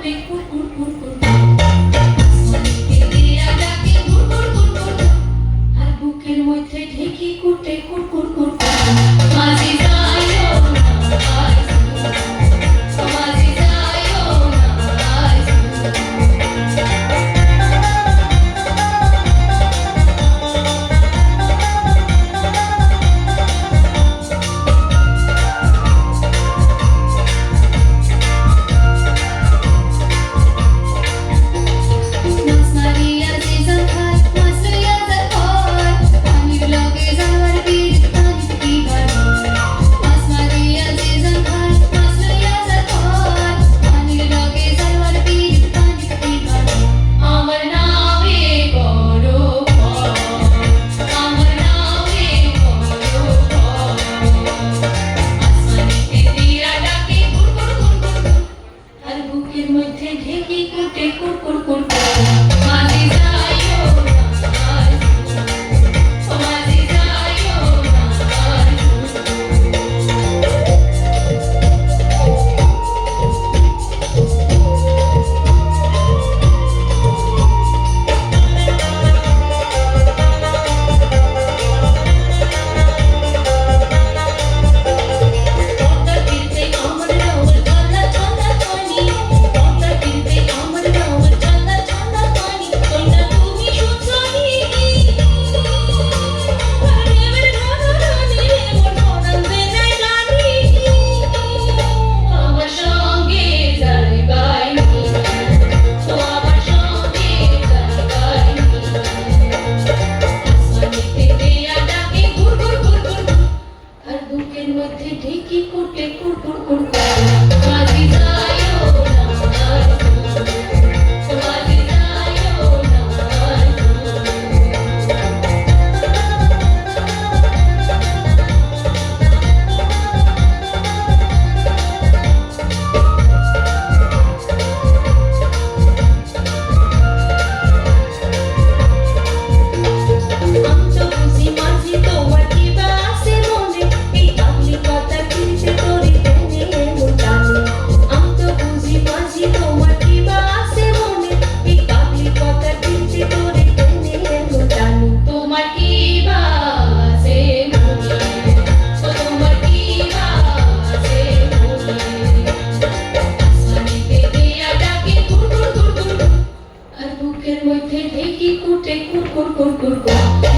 কুটে কুট কুট কুট কুট আসমানিতে দিয়া ডাকে কুট কুট কুট কুট আর বুকের মধ্যে ঢেকি কুটে কুট কুট কুট মাঝি যাইও না মাঝি যাইও না ঢেকি কুটে কুট কুট কুট মাঝি যাইও না মাঝি যাইও না মধ্যে ঢেকি কুটে কুট কুট কুট মাঝি যাইও না মাঝি যাইও না বুকের মধ্যে ঢেকি কুটে কুট কুট কুট কুট